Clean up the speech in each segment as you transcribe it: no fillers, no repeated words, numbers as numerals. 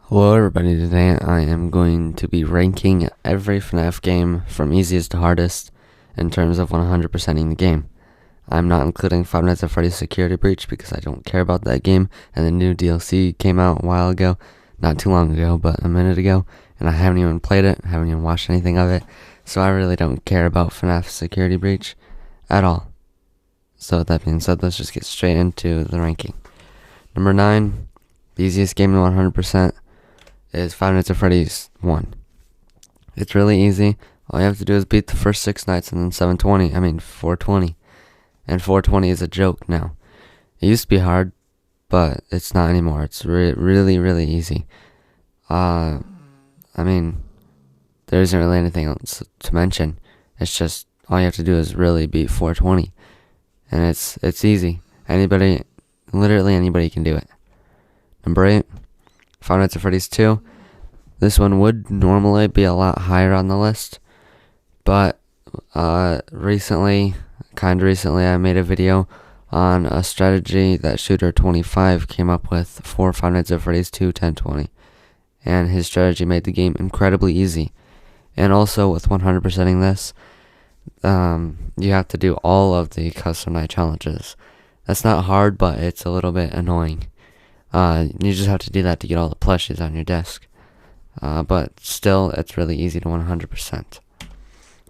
Hello everybody, today I am going to be ranking every FNAF game from easiest to hardest in terms of 100%ing the game. I'm not including Five Nights at Freddy's Security Breach because I don't care about that game, and the new DLC came out a while ago, not too long ago, but a minute ago, and I haven't even played it, haven't even watched anything of it, so I really don't care about FNAF Security Breach at all. So with that being said, let's just get straight into the ranking. Number 9, the easiest game to 100%. Is Five Nights at Freddy's 1. It's really easy. All you have to do is beat the first 6 nights and then 420. And 420 is a joke now. It used to be hard, but it's not anymore. It's really, really easy. There isn't really anything else to mention. It's just, all you have to do is really beat 420. And it's easy. Literally anybody can do it. Number 8. Five Nights at Freddy's 2. This one would normally be a lot higher on the list, but recently, I made a video on a strategy that Shooter25 came up with for Five Nights at Freddy's 2 1020, and his strategy made the game incredibly easy. And also, with 100%ing this, you have to do all of the custom night challenges. That's not hard, but it's a little bit annoying. You just have to do that to get all the plushies on your desk. But still, it's really easy to 100%.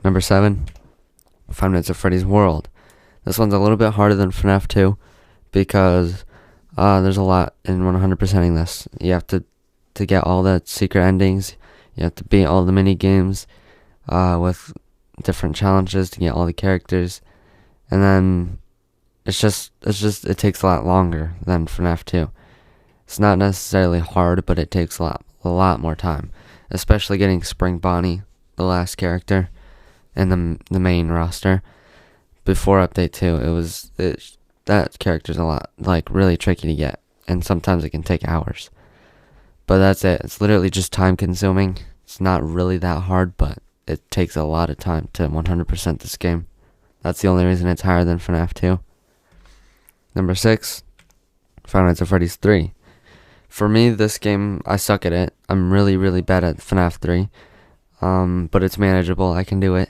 Number 7, Five Nights at Freddy's World. This one's a little bit harder than FNAF 2 because there's a lot in 100%ing this. You have to get all the secret endings. You have to beat all the mini games with different challenges to get all the characters, and then it takes a lot longer than FNAF 2. It's not necessarily hard, but it takes a lot more time, especially getting Spring Bonnie, the last character, in the main roster. Before Update 2, that character's a lot, really tricky to get, and sometimes it can take hours. But that's it. It's literally just time consuming. It's not really that hard, but it takes a lot of time to 100% this game. That's the only reason it's higher than FNAF 2. Number 6, Five Nights at Freddy's 3. For me, this game, I suck at it. I'm really, really bad at FNAF 3. But it's manageable. I can do it.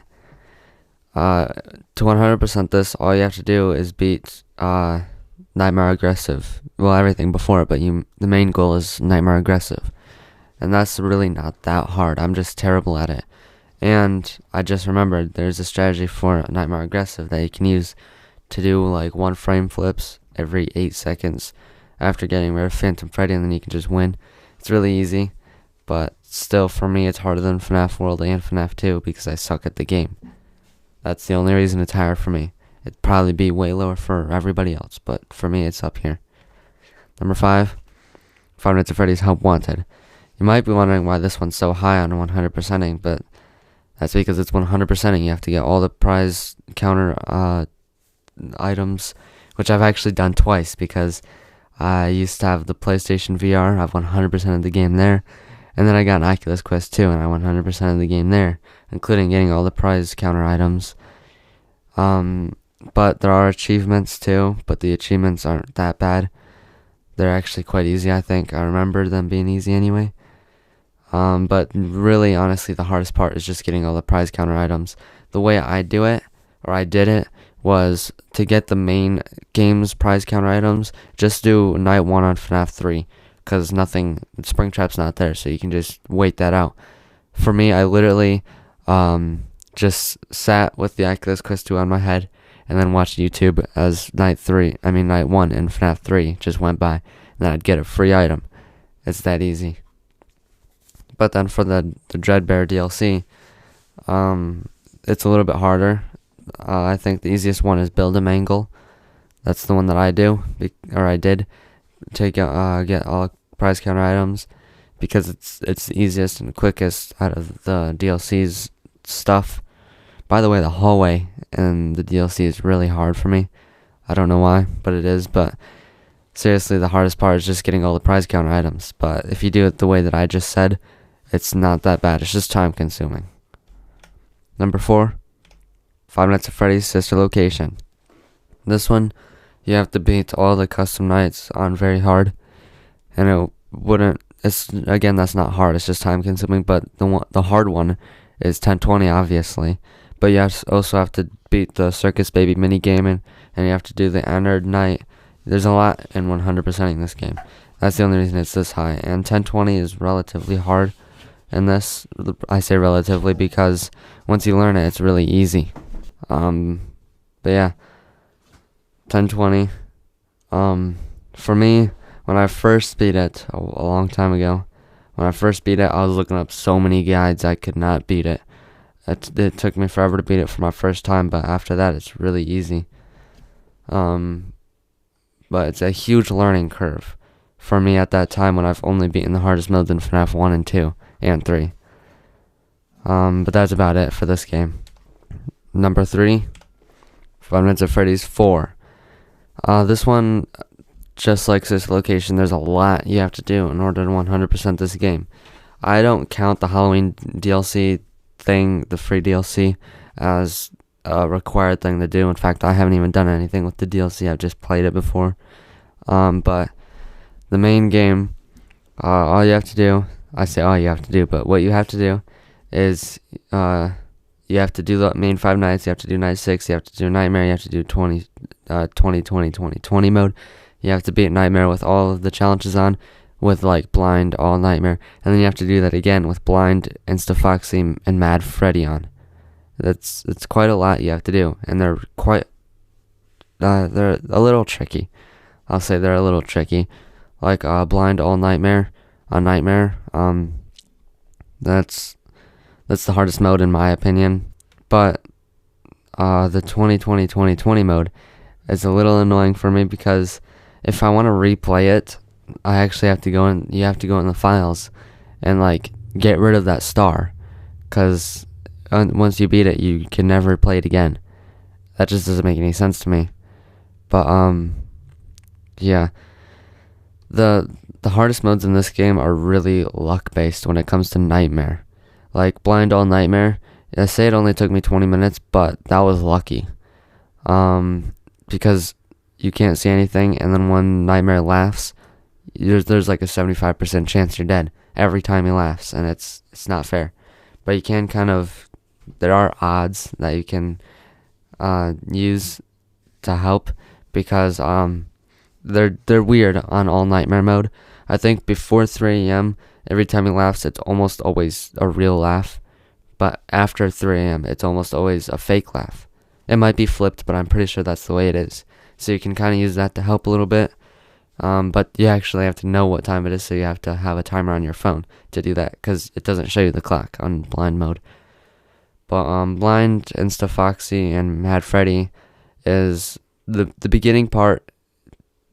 To 100% this, all you have to do is beat Nightmare Aggressive. Well, everything before it, but the main goal is Nightmare Aggressive. And that's really not that hard. I'm just terrible at it. And I just remembered there's a strategy for Nightmare Aggressive that you can use to do 1 frame flips every 8 seconds. After getting rid of Phantom Freddy, and then you can just win. It's really easy, but still, for me, it's harder than FNAF World and FNAF 2 because I suck at the game. That's the only reason it's higher for me. It'd probably be way lower for everybody else, but for me, it's up here. Number 5, Five Nights at Freddy's Help Wanted. You might be wondering why this one's so high on 100%ing, but that's because it's 100%ing. You have to get all the prize counter items, which I've actually done twice because I used to have the PlayStation VR. I've 100% of the game there. And then I got an Oculus Quest 2, and I 100% of the game there, including getting all the prize counter items. But there are achievements too, but the achievements aren't that bad. They're actually quite easy, I think. I remember them being easy anyway. But really, honestly, the hardest part is just getting all the prize counter items. The way I did it, was to get the main game's prize counter items, just do night 1 on FNAF 3, because Springtrap's not there, so you can just wait that out. For me, I literally just sat with the Oculus Quest 2 on my head, and then watched YouTube as night 1 in FNAF 3 just went by, and then I'd get a free item. It's that easy. But then for the Dreadbear DLC, it's a little bit harder. I think the easiest one is Build a Mangle. That's the one that I did to get all prize counter items, because it's the easiest and quickest out of the DLC's stuff. By the way, the hallway in the DLC is really hard for me. I don't know why, but it is. But seriously, the hardest part is just getting all the prize counter items. But if you do it the way that I just said, it's not that bad. It's just time consuming. Number 4, Five Nights at Freddy's Sister Location. This one, you have to beat all the custom nights on very hard, and it wouldn't it's again, that's not hard. It's just time consuming. But the hard one is 1020, obviously. But you also have to beat the Circus Baby mini game, and you have to do the Ennard Night. There's a lot in 100%ing this game. That's the only reason it's this high. And 1020 is relatively hard. And this, I say relatively because once you learn it, it's really easy. But yeah, 1020. For me, when I first beat it a long time ago, when I first beat it, I was looking up so many guides I could not beat it. It took me forever to beat it for my first time, but after that, it's really easy. But it's a huge learning curve for me at that time when I've only beaten the hardest modes in FNAF 1 and 2 and 3. But that's about it for this game. Number 3, Five Nights at Freddy's 4. This one, just like this location, there's a lot you have to do in order to 100% this game. I don't count the Halloween DLC thing, the free DLC, as a required thing to do. In fact, I haven't even done anything with the DLC. I've just played it before. But the main game, all you have to do, I say all you have to do, but what you have to do is you have to do the main 5 nights. You have to do night 6. You have to do Nightmare. You have to do 20 mode. You have to beat Nightmare with all of the challenges on, with like Blind, All Nightmare, and then you have to do that again with Blind, Insta-Foxy, and Mad Freddy on. It's quite a lot you have to do, and they're a little tricky. I'll say they're a little tricky. Like Blind, All Nightmare, Nightmare. That's the hardest mode in my opinion. But the 2020 mode is a little annoying for me because if I want to replay it, I actually have to go in. You have to go in the files and like get rid of that star, because once you beat it, you can never play it again. That just doesn't make any sense to me. But yeah, the hardest modes in this game are really luck based when it comes to Nightmare. Like Blind All Nightmare, I say it only took me 20 minutes, but that was lucky. Because you can't see anything, and then when Nightmare laughs, there's like a 75% chance you're dead every time he laughs, and it's not fair. But you can there are odds that you can use to help, because they're weird on All Nightmare mode. I think before 3 a.m., every time he laughs, it's almost always a real laugh. But after 3 a.m., it's almost always a fake laugh. It might be flipped, but I'm pretty sure that's the way it is. So you can kind of use that to help a little bit. But you actually have to know what time it is, so you have to have a timer on your phone to do that, because it doesn't show you the clock on Blind mode. But Blind, Insta-Foxy, and Mad Freddy is the beginning part.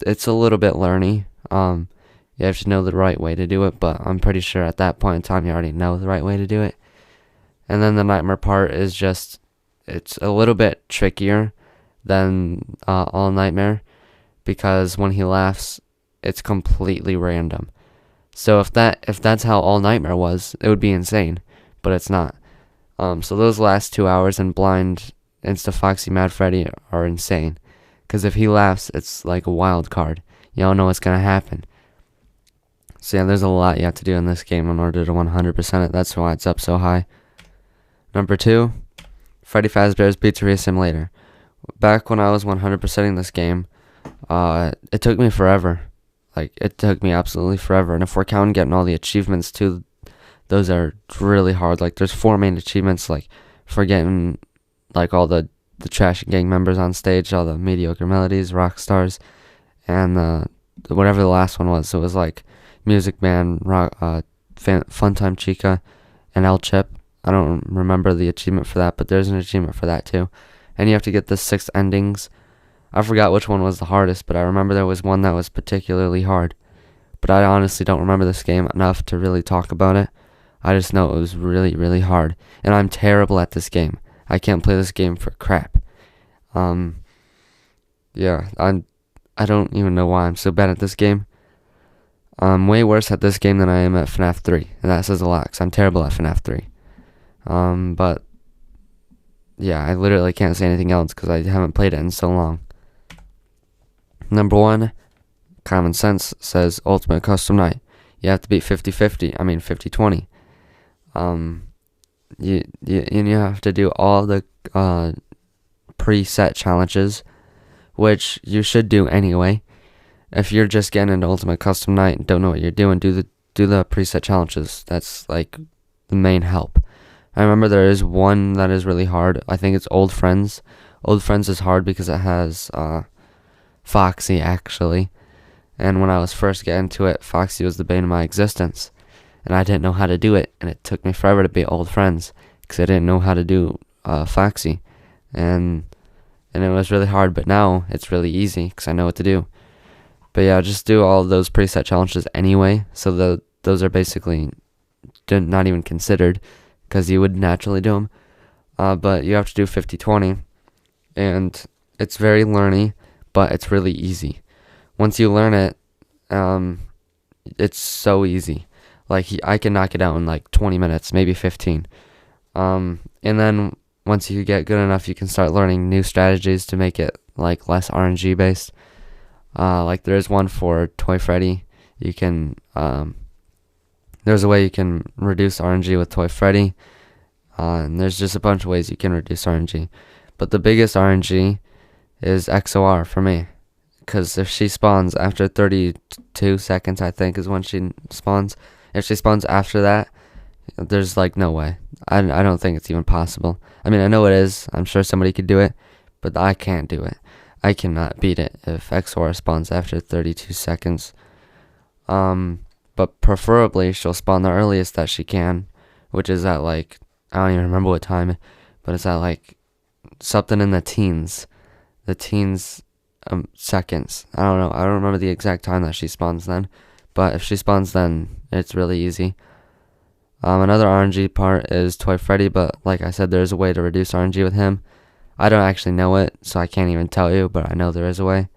It's a little bit learny. You have to know the right way to do it, but I'm pretty sure at that point in time you already know the right way to do it. And then the Nightmare part is just, it's a little bit trickier than All Nightmare, because when he laughs, it's completely random. So if that's how All Nightmare was, it would be insane, but it's not. So those last 2 hours in Blind, Insta-Foxy, Mad Freddy are insane, because if he laughs, it's like a wild card. You don't know what's gonna happen. So yeah, there's a lot you have to do in this game in order to 100% it. That's why it's up so high. Number 2, Freddy Fazbear's Pizzeria Simulator. Back when I was 100%ing this game, it took me forever. Like, it took me absolutely forever. And if we're counting getting all the achievements too, those are really hard. Like, there's 4 main achievements, like for getting like all the trash gang members on stage, all the mediocre melodies, rock stars, and whatever the last one was. So it was like Music Man, Funtime Chica, and El Chip. I don't remember the achievement for that, but there's an achievement for that too. And you have to get the 6 endings. I forgot which one was the hardest, but I remember there was one that was particularly hard. But I honestly don't remember this game enough to really talk about it. I just know it was really, really hard. And I'm terrible at this game. I can't play this game for crap. Yeah, I don't even know why I'm so bad at this game. I'm way worse at this game than I am at FNAF 3. And that says a lot, because I'm terrible at FNAF 3. But yeah, I literally can't say anything else because I haven't played it in so long. Number 1, Common Sense says Ultimate Custom Night. You have to beat 50-50. I mean 50-20. You have to do all the preset challenges, which you should do anyway. If you're just getting into Ultimate Custom Night and don't know what you're doing, do the preset challenges. That's like the main help. I remember there is one that is really hard. I think it's Old Friends. Old Friends is hard because it has Foxy, actually. And when I was first getting into it, Foxy was the bane of my existence. And I didn't know how to do it. And it took me forever to beat Old Friends because I didn't know how to do Foxy. And it was really hard, but now it's really easy because I know what to do. But yeah, just do all of those preset challenges anyway. So those are basically not even considered because you would naturally do them. But you have to do 50-20. And it's very learny, but it's really easy. Once you learn it, it's so easy. Like, I can knock it out in like 20 minutes, maybe 15. And then once you get good enough, you can start learning new strategies to make it like less RNG based. Like there is one for Toy Freddy. You can there's a way you can reduce RNG with Toy Freddy. And there's just a bunch of ways you can reduce RNG. But the biggest RNG is XOR for me. Because if she spawns after 32 seconds, I think, is when she spawns. If she spawns after that, there's like no way. I don't think it's even possible. I mean, I know it is. I'm sure somebody could do it. But I can't do it. I cannot beat it if XOR spawns after 32 seconds. But preferably, she'll spawn the earliest that she can. Which is at like, I don't even remember what time. But it's at like something in the teens. The teens seconds. I don't know. I don't remember the exact time that she spawns then. But if she spawns then, it's really easy. Another RNG part is Toy Freddy, but like I said, there's a way to reduce RNG with him. I don't actually know it, so I can't even tell you, but I know there is a way.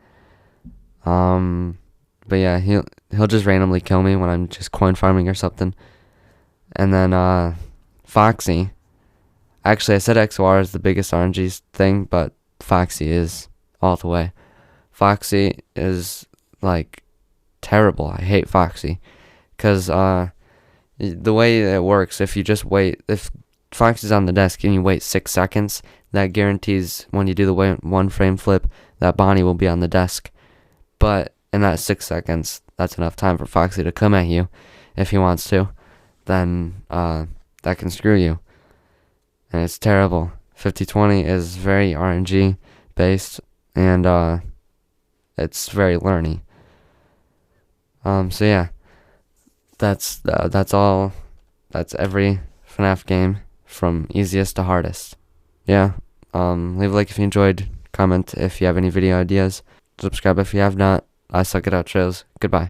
But yeah, he'll just randomly kill me when I'm just coin farming or something. And then Foxy. Actually, I said XOR is the biggest RNG thing, but Foxy is all the way. Foxy is like terrible. I hate Foxy because the way it works, if you just wait, if Foxy's on the desk and you wait 6 seconds, that guarantees when you do the one frame flip, that Bonnie will be on the desk. But in that 6 seconds, that's enough time for Foxy to come at you if he wants to. Then that can screw you, and it's terrible. 50-20 is very RNG based, and it's very learny. So yeah, that's all. That's every FNAF game from easiest to hardest. Yeah. Leave a like if you enjoyed. Comment if you have any video ideas. Subscribe if you have not. I suck at outros. Goodbye.